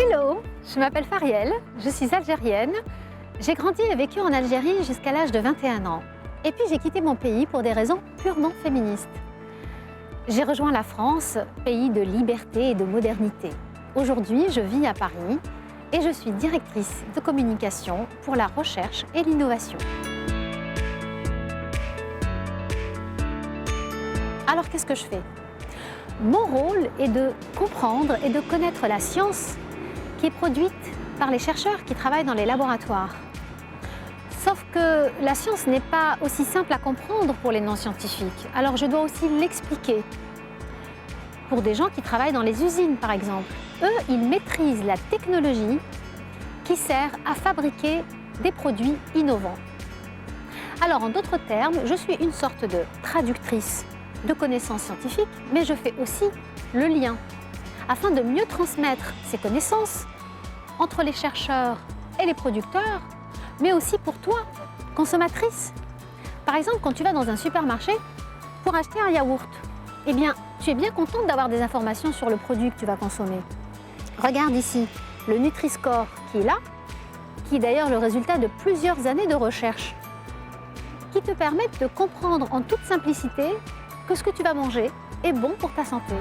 Hello, je m'appelle Fariel, je suis algérienne. J'ai grandi et vécu en Algérie jusqu'à l'âge de 21 ans. Et puis j'ai quitté mon pays pour des raisons purement féministes. J'ai rejoint la France, pays de liberté et de modernité. Aujourd'hui, je vis à Paris et je suis directrice de communication pour la recherche et l'innovation. Alors qu'est-ce que je fais? Mon rôle est de comprendre et de connaître la science qui est produite par les chercheurs qui travaillent dans les laboratoires. Sauf que la science n'est pas aussi simple à comprendre pour les non-scientifiques, alors je dois aussi l'expliquer. Pour des gens qui travaillent dans les usines, par exemple, eux, ils maîtrisent la technologie qui sert à fabriquer des produits innovants. Alors, en d'autres termes, je suis une sorte de traductrice de connaissances scientifiques, mais je fais aussi le lien, afin de mieux transmettre ces connaissances entre les chercheurs et les producteurs, mais aussi pour toi, consommatrice. Par exemple, quand tu vas dans un supermarché pour acheter un yaourt, eh bien, tu es bien contente d'avoir des informations sur le produit que tu vas consommer. Regarde ici, le Nutri-Score qui est là, qui est d'ailleurs le résultat de plusieurs années de recherche, qui te permettent de comprendre en toute simplicité que ce que tu vas manger est bon pour ta santé.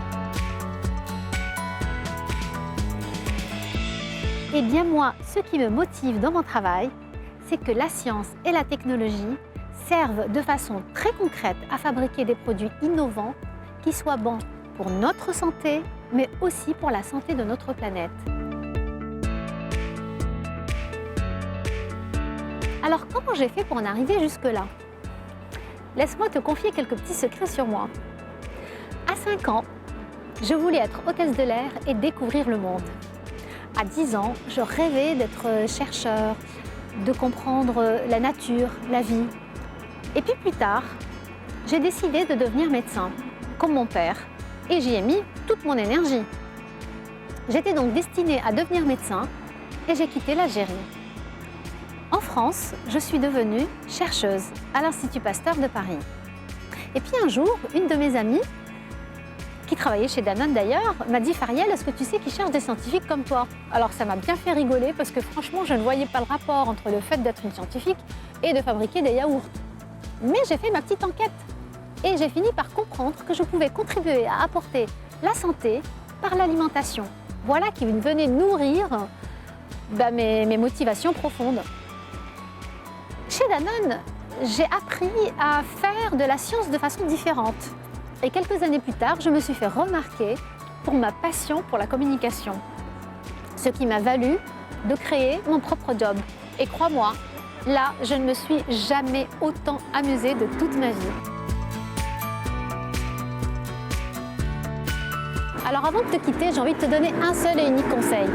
Eh bien moi, ce qui me motive dans mon travail, c'est que la science et la technologie servent de façon très concrète à fabriquer des produits innovants qui soient bons pour notre santé, mais aussi pour la santé de notre planète. Alors comment j'ai fait pour en arriver jusque-là? Laisse-moi te confier quelques petits secrets sur moi. À 5 ans, je voulais être hôtesse de l'air et découvrir le monde. À 10 ans, je rêvais d'être chercheur, de comprendre la nature, la vie. Et puis plus tard, j'ai décidé de devenir médecin, comme mon père, et j'y ai mis toute mon énergie. J'étais donc destinée à devenir médecin et j'ai quitté l'Algérie. En France, je suis devenue chercheuse à l'Institut Pasteur de Paris. Et puis un jour, une de mes amies, qui travaillait chez Danone d'ailleurs, m'a dit « Fariel, est-ce que tu sais qu'ils cherchent des scientifiques comme toi ?» Alors ça m'a bien fait rigoler parce que franchement, je ne voyais pas le rapport entre le fait d'être une scientifique et de fabriquer des yaourts. Mais j'ai fait ma petite enquête et j'ai fini par comprendre que je pouvais contribuer à apporter la santé par l'alimentation. Voilà qui venait nourrir mes motivations profondes. Chez Danone, j'ai appris à faire de la science de façon différente. Et quelques années plus tard, je me suis fait remarquer pour ma passion pour la communication. Ce qui m'a valu de créer mon propre job. Et crois-moi, là, je ne me suis jamais autant amusée de toute ma vie. Alors avant de te quitter, j'ai envie de te donner un seul et unique conseil.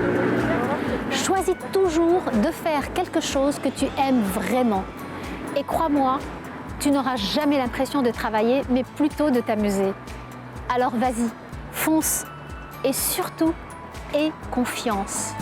Choisis toujours de faire quelque chose que tu aimes vraiment. Et crois-moi, tu n'auras jamais l'impression de travailler, mais plutôt de t'amuser. Alors vas-y, fonce et surtout, aie confiance.